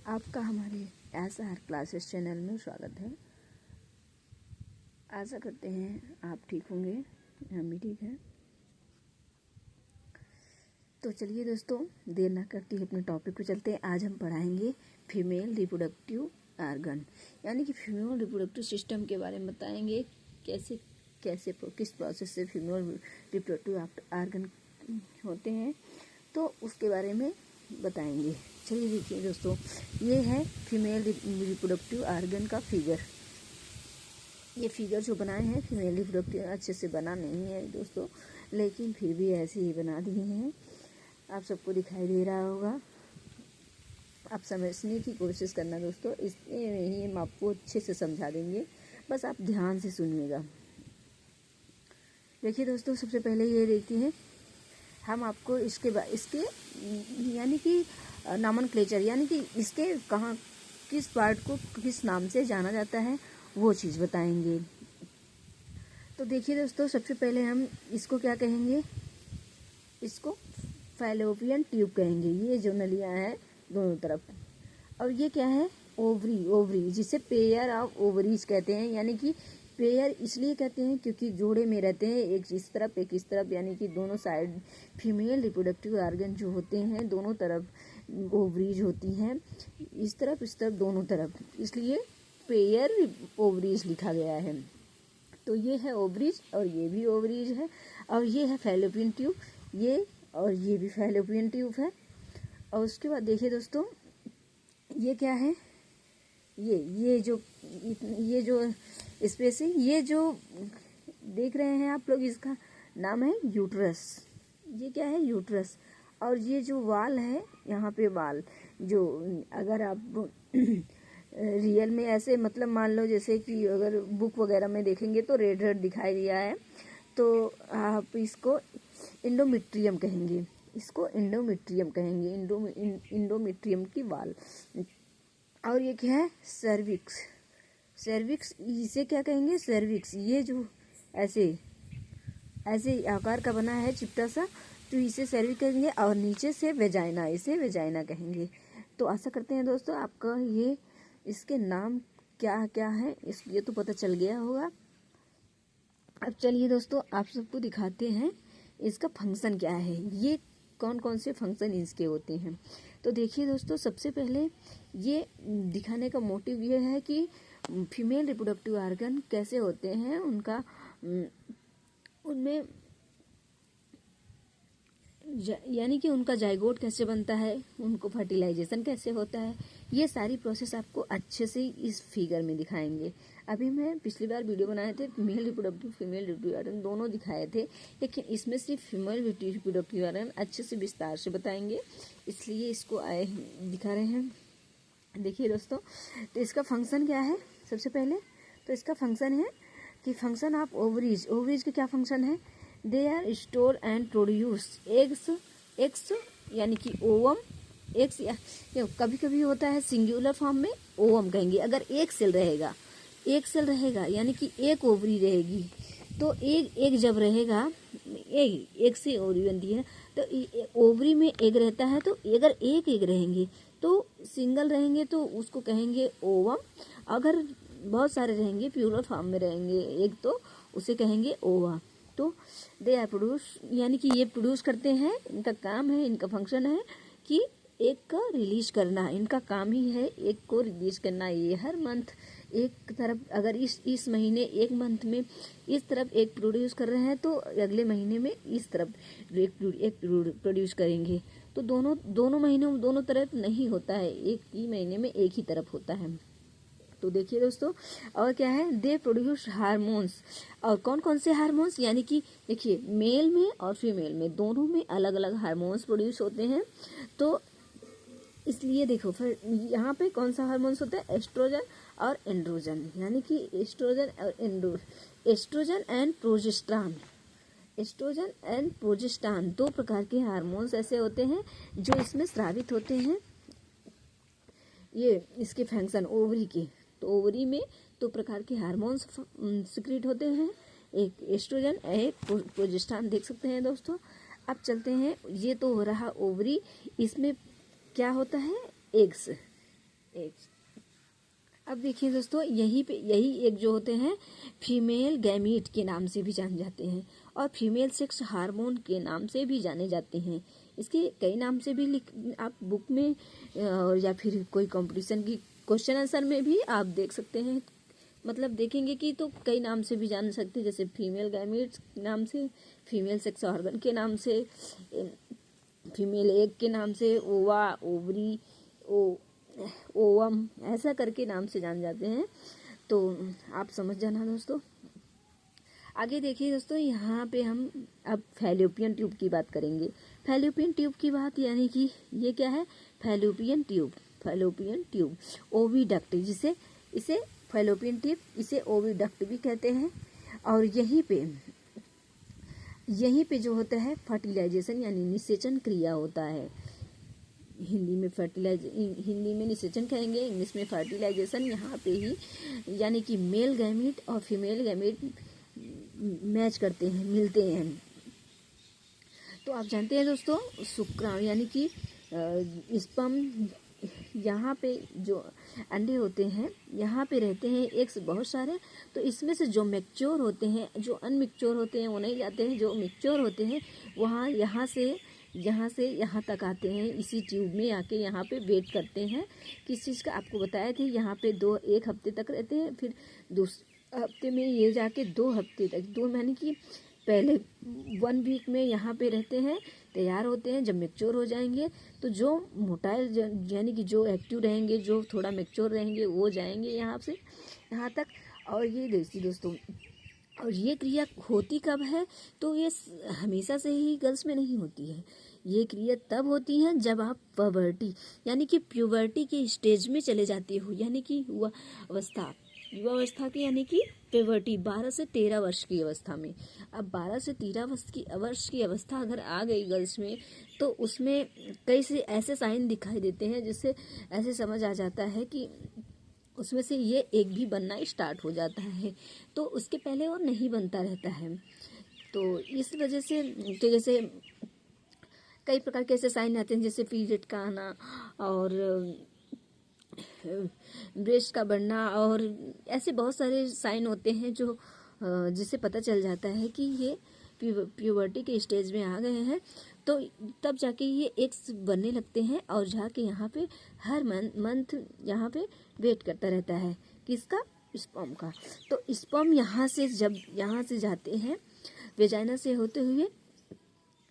आपका हमारे SR classes channel में स्वागत है। आशा करते हैं आप ठीक होंगे, हम भी ठीक हैं। तो चलिए दोस्तों, देर ना करते हुए अपने टॉपिक को चलते हैं। आज हम पढ़ाएंगे फीमेल रिप्रोडक्टिव आर्गन, यानी कि फीमेल रिप्रोडक्टिव सिस्टम के बारे में बताएंगे। किस प्रोसेस से फीमेल रिप्रोडक्टिव आर्गन होते हैं, तो उसके बारे में बताएंगे। चलिए देखिए दोस्तों, ये है फीमेल रिप्रोडक्टिव आर्गन का फिगर। ये फिगर जो बनाए हैं फीमेल रिप्रोडक्टिव, अच्छे से बना नहीं है दोस्तों, लेकिन फिर भी ऐसे ही बना दिए हैं। आप सबको दिखाई दे रहा होगा, आप समझने की कोशिश करना दोस्तों। इसमें हम आपको अच्छे से समझा देंगे, बस आप ध्यान से सुनिएगा। देखिए दोस्तों, सबसे पहले ये देखते हैं हम आपको इसके यानी कि नॉमेनक्लेचर, यानी कि इसके कहाँ किस पार्ट को किस नाम से जाना जाता है वो चीज़ बताएंगे। तो देखिए दोस्तों, सबसे पहले हम इसको क्या कहेंगे, इसको फैलोपियन ट्यूब कहेंगे। ये जो नलियाँ हैं दोनों तरफ। और ये क्या है, ओवरी जिसे पेयर ऑफ ओवरीज कहते हैं। यानी कि पेयर इसलिए कहते हैं क्योंकि जोड़े में रहते हैं, एक इस तरफ एक इस तरफ, यानी कि दोनों साइड फीमेल रिप्रोडक्टिव ऑर्गन जो होते हैं दोनों तरफ ओवरीज होती हैं, इस तरफ दोनों तरफ, इसलिए पेयर ओवरीज लिखा गया है। तो ये है ओवरीज और ये भी ओवरीज है। और ये है फैलोपियन ट्यूब, ये और ये भी फैलोपियन ट्यूब है। और उसके बाद देखिए दोस्तों, ये क्या है, ये जो स्पेस है, ये जो देख रहे हैं आप लोग, इसका नाम है यूट्रस। ये क्या है, यूट्रस। और ये जो वाल है, यहाँ पे वाल, जो अगर आप रियल में ऐसे मतलब मान लो, जैसे कि अगर बुक वगैरह में देखेंगे तो रेड रेड दिखाई दिया है, तो आप इसको इंडोमेट्रियम कहेंगे। इसको इंडोमेट्रियम कहेंगे, इंडोमेट्रियम की वाल। और ये क्या है, सर्विक्स, इसे क्या कहेंगे, सर्विक्स। ये जो ऐसे आकार का बना है चिपटा सा, तो इसे सर्विक्स कहेंगे। और नीचे से वेजाइना, इसे वेजाइना कहेंगे। तो आशा करते हैं दोस्तों आपका ये इसके नाम क्या क्या है ये तो पता चल गया होगा। अब चलिए दोस्तों, आप सबको दिखाते हैं इसका फंक्शन क्या है, ये कौन कौन से फंक्शन इसके होते हैं। तो देखिए दोस्तों, सबसे पहले ये दिखाने का मोटिव ये है कि फीमेल रिप्रोडक्टिव ऑर्गन कैसे होते हैं, उनमें यानी कि उनका जाइगोट कैसे बनता है, उनको फर्टिलाइजेशन कैसे होता है, ये सारी प्रोसेस आपको अच्छे से इस फिगर में दिखाएंगे। अभी मैं पिछली बार वीडियो बनाए थे male reproductive female reproductive organ दोनों दिखाए थे, लेकिन इसमें सिर्फ फीमेल रिप्रोडक्टिव ऑर्गन अच्छे से विस्तार से बताएंगे, इसलिए इसको दिखा रहे हैं। देखिए दोस्तों, तो इसका फंक्शन क्या है, सबसे पहले तो इसका फंक्शन है कि फंक्शन ऑफ ओवरीज के क्या फंक्शन है, they are store and produce eggs, यानी कि ओवम एग्स। कभी कभी होता है सिंगुलर फॉर्म में ओवम कहेंगे। अगर एक सेल रहेगा यानी कि एक ओवरी रहेगी, तो एक जब रहेगा, एक से ओवरी बनती है, तो ओवरी में एग रहता है। तो अगर एक रहेंगे तो सिंगल रहेंगे तो उसको कहेंगे ओवम। अगर बहुत सारे रहेंगे, प्लूरल फॉर्म में रहेंगे एक, तो उसे कहेंगे ओवा। तो दे आर प्रोड्यूस, यानी कि ये प्रोड्यूस करते हैं, इनका काम है, इनका फंक्शन है कि एक का रिलीज करना, इनका काम ही है एक को रिलीज करना। ये हर मंथ एक तरफ, अगर इस महीने एक मंथ में इस तरफ एक प्रोड्यूस कर रहे हैं, तो अगले महीने में इस तरफ एक प्रोड्यूस करेंगे। तो दोनों महीनों में दोनों तरफ नहीं होता है, एक ही महीने में एक ही तरफ होता है। तो देखिए दोस्तों, और क्या है, दे प्रोड्यूस हार्मोन्स। और कौन कौन से हार्मोन्स, यानी कि देखिए मेल में और फीमेल में दोनों में अलग अलग हार्मोन्स प्रोड्यूस होते हैं। तो इसलिए देखो, फिर यहाँ पे कौन सा हार्मोन्स होता है, एस्ट्रोजन और एंड्रोजन, यानी कि एस्ट्रोजन एंड प्रोजेस्टेरॉन, दो प्रकार के हार्मोन्स ऐसे होते हैं जो इसमें स्रावित होते हैं। ये इसके फंक्शन ओवरी के, तो ओवरी में दो प्रकार के हार्मोन्स सिक्रीट होते हैं, एक एस्ट्रोजन, एक प्रोजेस्टेरॉन। देख सकते हैं दोस्तों। अब चलते हैं, ये तो हो रहा ओवरी, इसमें क्या होता है, एग्स। एक अब देखिए दोस्तों, यही एक जो होते हैं फीमेल गैमीट के नाम से भी जाने जाते हैं और फीमेल सेक्स हार्मोन के नाम से भी जाने जाते हैं। इसके कई नाम से भी आप बुक में या फिर कोई कंपटीशन की क्वेश्चन आंसर में भी आप देख सकते हैं, मतलब देखेंगे कि तो कई नाम से भी जान सकते हैं, जैसे फीमेल गैमीट्स के नाम से, फीमेल सेक्स ऑर्गन के नाम से, फीमेल एग के नाम से, ओवा, ओवरी, ओवम, ऐसा करके नाम से जान जाते हैं। तो आप समझ जाना दोस्तों। आगे देखिए दोस्तों, यहाँ पे हम अब फैलोपियन ट्यूब की बात करेंगे। फैलोपियन ट्यूब की बात यानी कि ये क्या है, fallopian tube, fallopian tube, oviduct, जिसे इसे फैलोपियन ट्यूब, इसे ओविडक्ट भी कहते हैं। और यहीं पे जो होता है फर्टिलाइजेशन यानी निषेचन क्रिया होता है। हिंदी में निषेचन कहेंगे, इंग्लिश में फर्टिलाइजेशन। यहाँ पे ही यानी कि मेल गैमीट और फीमेल गैमीट मैच करते हैं, मिलते हैं। तो आप जानते हैं दोस्तों, शुक्राणु यानी कि स्पर्म, यहाँ पे जो अंडे होते हैं यहाँ पे रहते हैं एग्स बहुत सारे। तो इसमें से जो मैच्योर होते हैं, जो अनमिक्योर होते हैं वो नहीं जाते हैं, जो मैच्योर होते हैं वहाँ यहाँ से यहाँ तक आते हैं, इसी ट्यूब में आके यहाँ पे वेट करते हैं। किस चीज़ का आपको बताया था, यहाँ पे एक हफ्ते तक रहते हैं, फिर दूसरे हफ्ते में ये जाके 2 हफ्ते तक, 2 महीने की पहले 1 वीक में यहाँ पे रहते हैं, तैयार होते हैं। जब मैच्योर हो जाएंगे तो जो मोटाइल यानी कि जो एक्टिव रहेंगे, जो थोड़ा मैच्योर रहेंगे, वो जाएंगे यहाँ से यहाँ तक। और ये देखिए दोस्तों, और ये क्रिया होती कब है, तो ये हमेशा से ही गर्ल्स में नहीं होती है। ये क्रिया तब होती है जब आप पबर्टी यानी कि प्यूबर्टी के स्टेज में चले जाते हो, यानी कि युवा अवस्था की, यानी कि प्यूबर्टी 12 से 13 वर्ष की अवस्था में। अब 12 से 13 वर्ष की अवस्था अगर आ गई गर्ल्स में, तो उसमें कई से ऐसे साइन दिखाई देते हैं जिससे ऐसे समझ आ जाता है कि उसमें से ये एक भी बनना स्टार्ट हो जाता है। तो उसके पहले और नहीं बनता रहता है। तो इस वजह से, तो जैसे कई प्रकार के ऐसे साइन आते हैं, जैसे पीरियड का आना और ब्रेस्ट का बढ़ना, और ऐसे बहुत सारे साइन होते हैं जो जिससे पता चल जाता है कि ये प्यूबर्टी के स्टेज में आ गए हैं। तो तब जाके ये एग्स बनने लगते हैं और जाके यहाँ पे हर मंथ यहाँ पे वेट करता रहता है, किसका, स्पर्म का। तो स्पर्म यहाँ से जाते हैं वेजाइना से होते हुए,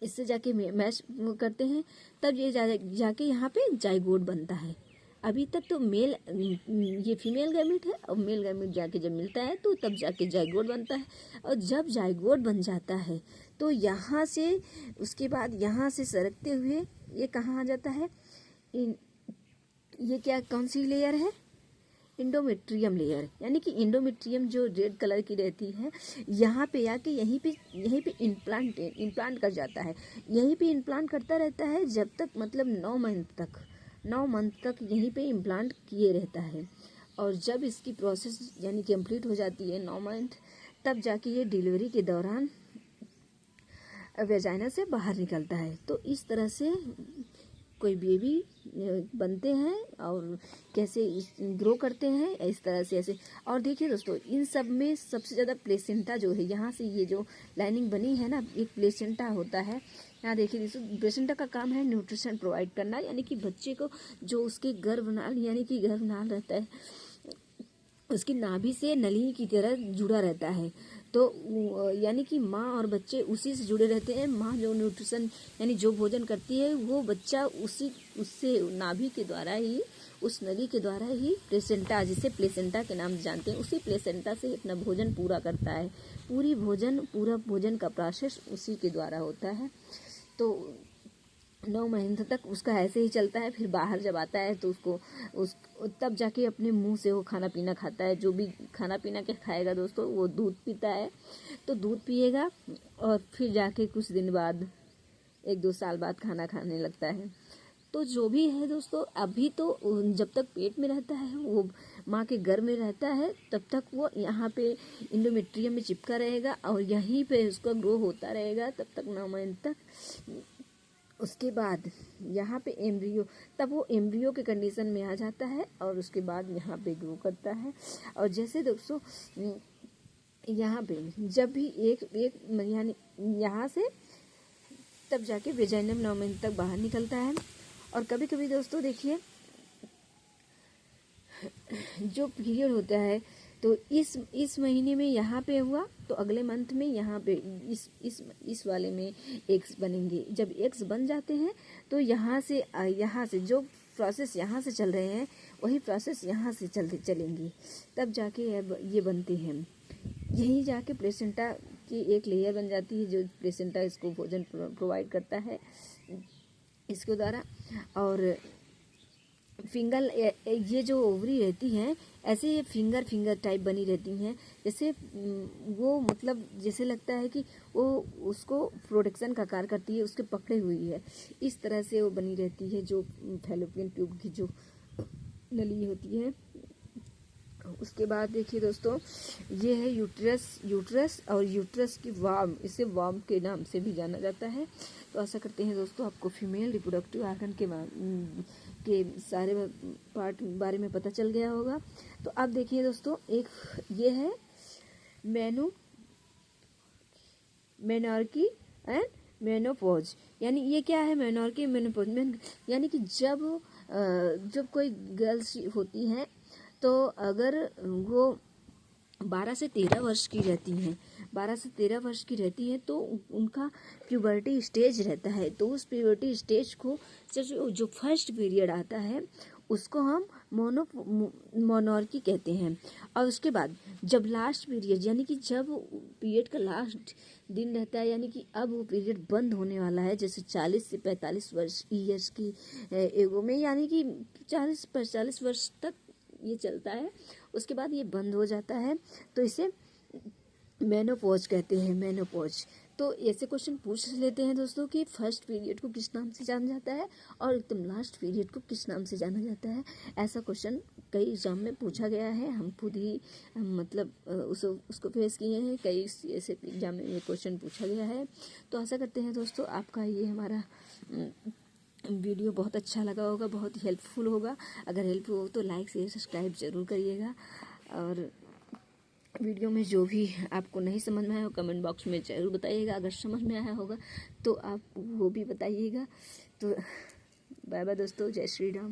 इससे जाके मैच करते हैं, तब ये जाके यहाँ पे जाइगोट बनता है। अभी तक तो ये फीमेल गैमीट है, और मेल गैमीट जाके जब मिलता है तो तब जाके जाइगोट बनता है। और जब जाइगोट बन जाता है तो यहाँ से उसके बाद यहाँ से सरकते हुए ये कहाँ आ जाता है, ये क्या, कौन सी लेयर है, इंडोमेट्रियम लेयर, यानी कि इंडोमेट्रियम जो रेड कलर की रहती है, यहाँ पे आके यहीं पे इम्प्लांट कर जाता है। यहीं पे इम्प्लांट करता रहता है जब तक, मतलब 9 मंथ तक यहीं पे इम्प्लांट किए रहता है। और जब इसकी प्रोसेस यानी कंप्लीट हो जाती है 9 मंथ, तब जाके ये डिलीवरी के दौरान वेजाइना से बाहर निकलता है। तो इस तरह से कोई बेबी बनते हैं और कैसे ग्रो करते हैं, इस तरह से ऐसे। और देखिए दोस्तों, इन सब में सबसे ज़्यादा प्लेसेंटा जो है, यहाँ से ये जो लाइनिंग बनी है ना, एक प्लेसेंटा होता है। यहाँ देखिए दोस्तों, प्लेसेंटा का काम है न्यूट्रिशन प्रोवाइड करना, यानी कि बच्चे को जो उसके गर्भनाल यानी कि गर्भनाल रहता है, उसकी नाभि से नली की तरह जुड़ा रहता है। तो यानी कि माँ और बच्चे उसी से जुड़े रहते हैं। माँ जो न्यूट्रिशन यानी जो भोजन करती है, वो बच्चा उससे नाभि के द्वारा ही, उस नली के द्वारा ही प्लेसेंटा, जिसे प्लेसेंटा के नाम जानते हैं, उसी प्लेसेंटा से अपना भोजन पूरा करता है। पूरा भोजन का प्रोसेस उसी के द्वारा होता है। तो 9 महीने तक उसका ऐसे ही चलता है। फिर बाहर जब आता है तो तब जाके अपने मुंह से वो खाना पीना खाता है। जो भी खाना पीना के खाएगा दोस्तों, वो दूध पीता है, तो दूध पिएगा और फिर जाके कुछ दिन बाद, 1-2 साल बाद खाना खाने लगता है। तो जो भी है दोस्तों, अभी तो जब तक पेट में रहता है, वो माँ के गर्भ में रहता है, तब तक वो यहाँ पे इंडोमेट्रियम में चिपका रहेगा और यहीं पे उसका ग्रो होता रहेगा तब तक 9 महीने तक। उसके बाद यहाँ पे एम्ब्रियो, तब वो एम्ब्रियो के कंडीशन में आ जाता है और उसके बाद यहाँ पे ग्रो करता है। और जैसे दोस्तों यहाँ पे जब भी एक यानी यहाँ से तब जाके वेजाइनम 9 महीने तक बाहर निकलता है। और कभी कभी दोस्तों देखिए जो पीरियड होता है तो इस महीने में यहाँ पे हुआ तो अगले मंथ में यहाँ पे इस वाले में एग्स बनेंगे। जब एग्स बन जाते हैं तो यहाँ से जो प्रोसेस यहाँ से चल रहे हैं वही प्रोसेस यहाँ से चलेंगी, तब जाके ये बनते हैं। यहीं जाके प्लेसेंटा की एक लेयर बन जाती है जो प्लेसेंटा इसको भोजन प्रोवाइड करता है इसके द्वारा। और फिंगर, ये जो ओवरी रहती हैं ऐसे ये फिंगर टाइप बनी रहती हैं, जैसे वो मतलब जैसे लगता है कि वो उसको प्रोटेक्शन का कार्य करती है, उसके पकड़े हुई है, इस तरह से वो बनी रहती है जो फैलोपियन ट्यूब की जो नली होती है। उसके बाद देखिए दोस्तों ये है यूट्रस और यूट्रस की वार्म, इसे वार्म के नाम से भी जाना जाता है। तो आशा करते हैं दोस्तों आपको फीमेल रिप्रोडक्टिव आर्गन के सारे पार्ट बारे में पता चल गया होगा। तो अब देखिए दोस्तों एक ये है मेनोर्की एंड मेनोपॉज, यानी ये क्या है मेनोर्की मेनोपॉज, यानी कि जब कोई गर्ल्स होती हैं तो अगर वो 12 से 13 वर्ष की रहती हैं, 12 से 13 वर्ष की रहती हैं तो उनका प्यूबर्टी स्टेज रहता है। तो उस प्यूबर्टी स्टेज को जो फर्स्ट पीरियड आता है उसको हम मोनोर्की कहते हैं। और उसके बाद जब लास्ट पीरियड यानी कि जब पीरियड का लास्ट दिन रहता है, यानी कि अब वो पीरियड बंद होने वाला है, जैसे 40 से 45 वर्ष ईयर्स की एगो में, यानी कि 40-45 वर्ष तक ये चलता है, उसके बाद ये बंद हो जाता है, तो इसे मेनोपॉज कहते हैं, मेनोपॉज। तो ऐसे क्वेश्चन पूछ लेते हैं दोस्तों कि फर्स्ट पीरियड को किस नाम से जाना जाता है और एकदम लास्ट पीरियड को किस नाम से जाना जाता है। ऐसा क्वेश्चन कई एग्जाम में पूछा गया है, हम खुद ही मतलब उसको फेस किए हैं, कई ऐसे एग्जाम में ये क्वेश्चन पूछा गया है। तो आशा करते हैं दोस्तों आपका ये हमारा वीडियो बहुत अच्छा लगा होगा, बहुत हेल्पफुल होगा। अगर हेल्पफुल हो तो लाइक शेयर सब्सक्राइब जरूर करिएगा। और वीडियो में जो भी आपको नहीं समझ में आया हो कमेंट बॉक्स में ज़रूर बताइएगा, अगर समझ में आया होगा तो आप वो भी बताइएगा। तो बाय बाय दोस्तों, जय श्री राम।